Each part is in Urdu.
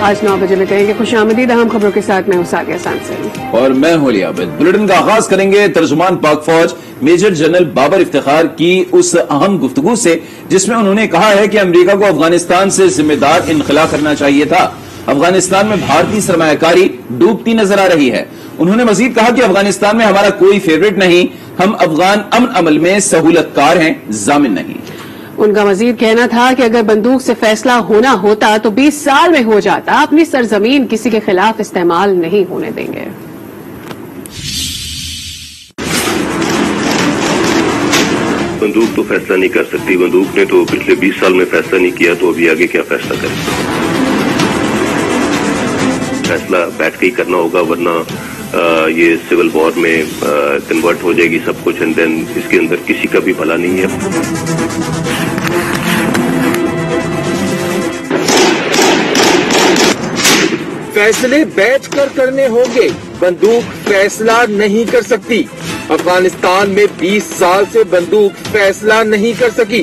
آج 9 بجے میں کہیں گے خوش آمدید اہم خبروں کے ساتھ میں ہوں سعدیہ سانسل اور میں ہوں علی عابد۔ بلیٹن کا آغاز کریں گے ترجمان پاک فوج میجر جنرل بابر افتخار کی اس اہم گفتگو سے جس میں انہوں نے کہا ہے کہ امریکہ کو افغانستان سے ذمہ دار انخلا کرنا چاہیے تھا۔ افغانستان میں بھارتی سرمایہ کاری ڈوبتی نظر آ رہی ہے۔ انہوں نے مزید کہا کہ افغانستان میں ہمارا کوئی فیوریٹ نہیں، ہم افغان امن عمل میں سہولت کار ہیں، ضامن نہیں۔ ان کا مزید کہنا تھا کہ اگر بندوق سے فیصلہ ہونا ہوتا تو 20 سال میں ہو جاتا، اپنی سرزمین کسی کے خلاف استعمال نہیں ہونے دیں گے۔ بندوق تو فیصلہ نہیں کر سکتی، بندوق نے تو پچھلے 20 سال میں فیصلہ نہیں کیا، تو ابھی آگے کیا فیصلہ کرے؟ فیصلہ بیٹھ کے ہی کرنا ہوگا، ورنہ یہ سول وار میں کنورٹ ہو جائے گی سب کچھ، اینڈ دین اس کے اندر کسی کا بھی بھلا نہیں ہے۔ فیصلے بیٹھ کر کرنے ہوں گے، بندوق فیصلہ نہیں کر سکتی۔ افغانستان میں 20 سال سے بندوق فیصلہ نہیں کر سکی۔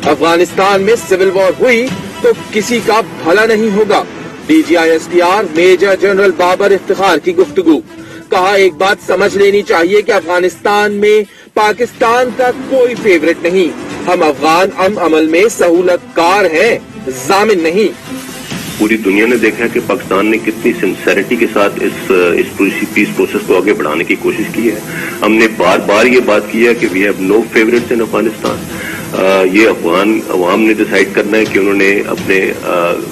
افغانستان میں سول وار ہوئی تو کسی کا بھلا نہیں ہوگا۔ D G I S P R major general Babar Iftikhar کی گفتگو۔ کہا ایک بات سمجھ لینی چاہیے کہ افغانستان میں پاکستان کا کوئی فیوریٹ نہیں، ہم افغان امن عمل میں سہولت کار ہیں، ضامن نہیں۔ پوری دنیا نے دیکھا ہے کہ پاکستان نے کتنی سنسیریٹی کے ساتھ اس پیس پروسیس کو آگے بڑھانے کی کوشش کی ہے۔ ہم نے بار بار یہ بات کی ہے کہ وی ہیو نو فیوریٹس ان افغانستان۔ یہ افغان عوام نے ڈیسائیڈ کرنا ہے کہ انہوں نے اپنے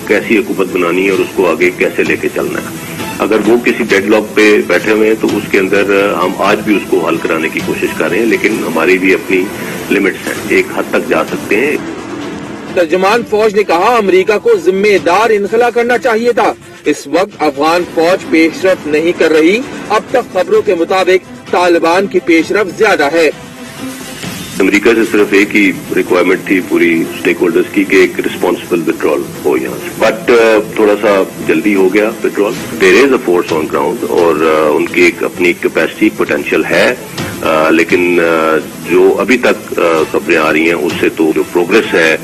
کیسی حکومت بنانی ہے اور اس کو آگے کیسے لے کے چلنا ہے۔ اگر وہ کسی ڈیڈ لاک پہ بیٹھے ہوئے ہیں تو اس کے اندر ہم آج بھی اس کو حل کرانے کی کوشش کر رہے ہیں، لیکن ہماری بھی اپنی لمٹس ہیں، ایک حد تک جا سکتے ہیں۔ ترجمان فوج نے کہا امریکہ کو ذمہ دار انخلا کرنا چاہیے تھا۔ اس وقت افغان فوج پیش رفت نہیں کر رہی، اب تک خبروں کے مطابق طالبان کی پیش رفت زیادہ ہے۔ امریکہ سے صرف ایک ہی ریکوائرمنٹ تھی پوری اسٹیک ہولڈرز کی کہ ایک ریسپانسبل وتڈرال ہو یہاں سے، بٹ تھوڑا سا جلدی ہو گیا وتڈرال۔ دیر از اے فورس آن گراؤنڈ اور ان کی ایک اپنی کیپیسٹی پوٹینشیل ہے، لیکن جو ابھی تک خبریں آ رہی ہیں اس سے تو جو پروگرس ہے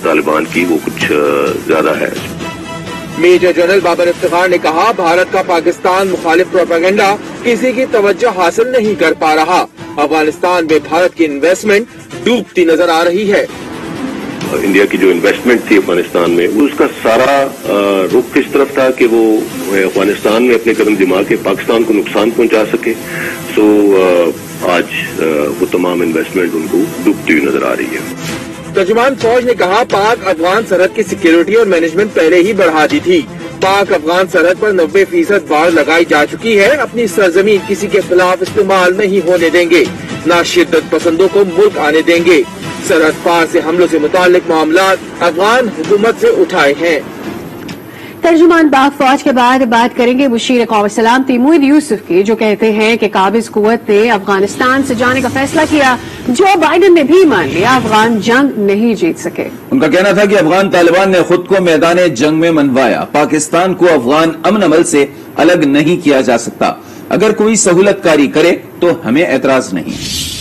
طالبان کی وہ کچھ زیادہ ہے۔ میجر جنرل بابر افتخار نے کہا بھارت کا پاکستان مخالف پروپیگنڈا کسی کی توجہ حاصل نہیں کر پا رہا۔ افغانستان میں بھارت کی انویسٹمنٹ ڈوبتی نظر آ رہی ہے۔ انڈیا کی جو انویسٹمنٹ تھی افغانستان میں اس کا سارا رخ اس طرف تھا کہ وہ افغانستان میں اپنے قدم جما کے پاکستان کو نقصان پہنچا سکے، سو آج وہ تمام انویسٹمنٹ ان کو ڈوبتی ہوئی نظر آ رہی ہے۔ ترجمان فوج نے کہا پاک افغان سرحد کی سیکیورٹی اور مینجمنٹ پہلے ہی بڑھا دی تھی۔ پاک افغان سرحد پر 90% باڑ لگائی جا چکی ہے، اپنی سرزمین کسی کے خلاف استعمال نہیں ہونے دیں گے، نہ شدت پسندوں کو ملک آنے دیں گے۔ سرحد پار سے حملوں سے متعلق معاملات افغان حکومت سے اٹھائے ہیں۔ ترجمان پاک فوج کے بعد بات کریں گے مشیر قومی سلامتی موئید یوسف کی، جو کہتے ہیں کہ قابض قوت نے افغانستان سے جانے کا فیصلہ کیا۔ جو بائیڈن نے بھی مان لیا افغان جنگ نہیں جیت سکے۔ ان کا کہنا تھا کہ افغان طالبان نے خود کو میدان جنگ میں منوایا، پاکستان کو افغان امن عمل سے الگ نہیں کیا جا سکتا، اگر کوئی سہولت کاری کرے تو ہمیں اعتراض نہیں۔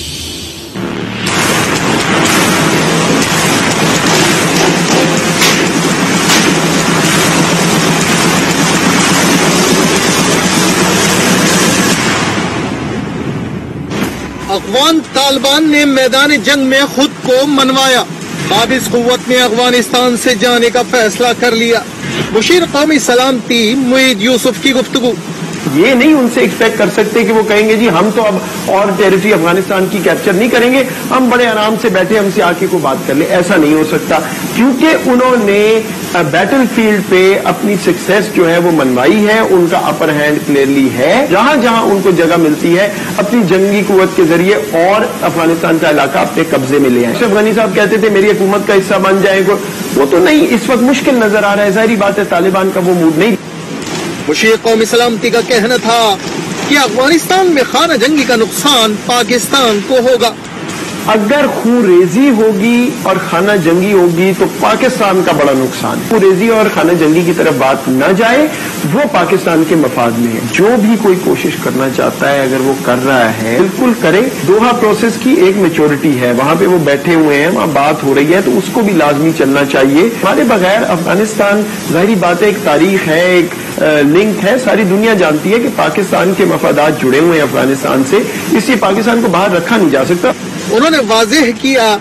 افغان طالبان نے میدان جنگ میں خود کو منوایا، قابض قوت نے افغانستان سے جانے کا فیصلہ کر لیا۔ مشیر قومی سلامتی موئید یوسف کی گفتگو۔ یہ نہیں ان سے ایکسپیکٹ کر سکتے کہ وہ کہیں گے جی ہم تو اب اور ٹیریٹری افغانستان کی کیپچر نہیں کریں گے، ہم بڑے آرام سے بیٹھے ہم سے آ کے کوئی بات کر لیں، ایسا نہیں ہو سکتا، کیونکہ انہوں نے بیٹل فیلڈ پہ اپنی سکسیس جو ہے وہ منوائی ہے، ان کا اپر ہینڈ کلیئرلی ہے، جہاں جہاں ان کو جگہ ملتی ہے اپنی جنگی قوت کے ذریعے اور افغانستان کا علاقہ اپنے قبضے میں لے آئے۔ اشرف غنی صاحب کہتے تھے میری حکومت کا حصہ بن جائے گا، وہ تو نہیں، اس وقت مشکل نظر آ رہا ہے، ظاہری بات ہے طالبان کا وہ موڈ نہیں۔ مشیر قومی سلامتی کا کہنا تھا کہ افغانستان میں خانہ جنگی کا نقصان پاکستان کو ہوگا۔ اگر خون ریزی ہوگی اور خانہ جنگی ہوگی تو پاکستان کا بڑا نقصان ہے۔ خون ریزی اور خانہ جنگی کی طرف بات نہ جائے، وہ پاکستان کے مفاد میں ہے. جو بھی کوئی کوشش کرنا چاہتا ہے اگر وہ کر رہا ہے بالکل کرے. دوحہ پروسیس کی ایک میچورٹی ہے, وہاں پہ وہ بیٹھے ہوئے ہیں, وہاں بات ہو رہی ہے, تو اس کو بھی لازمی چلنا چاہیے. ہمارے بغیر افغانستان, ظاہری بات ہے ایک تاریخ ہے, ایک لنک ہے, ساری دنیا جانتی ہے کہ پاکستان کے مفادات جڑے ہوئے ہیں افغانستان سے, اس لیے پاکستان کو باہر رکھا نہیں جا سکتا. انہوں نے واضح کیا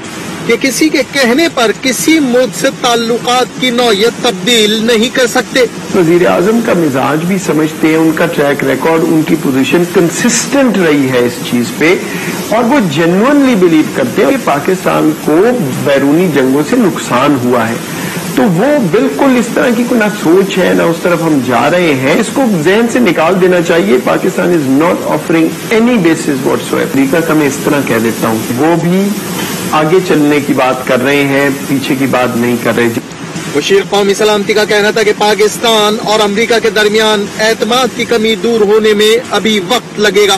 کہ کسی کے کہنے پر کسی ملک سے تعلقات کی نوعیت تبدیل نہیں کر سکتے. وزیر اعظم کا مزاج بھی سمجھتے ہیں, ان کا ٹریک ریکارڈ, ان کی پوزیشن کنسسٹنٹ رہی ہے اس چیز پہ, اور وہ جینوئنلی بلیو کرتے ہیں کہ پاکستان کو بیرونی جنگوں سے نقصان ہوا ہے. تو وہ بالکل اس طرح کی کوئی نہ سوچ ہے نہ اس طرف ہم جا رہے ہیں, اس کو ذہن سے نکال دینا چاہیے. Pakistan is not offering any bases whatsoever. امریکہ کا میں اس طرح کہہ دیتا ہوں, وہ بھی آگے چلنے کی بات کر رہے ہیں, پیچھے کی بات نہیں کر رہے. مشیر قومی سلامتی کا کہنا تھا کہ پاکستان اور امریکہ کے درمیان اعتماد کی کمی دور ہونے میں ابھی وقت لگے گا.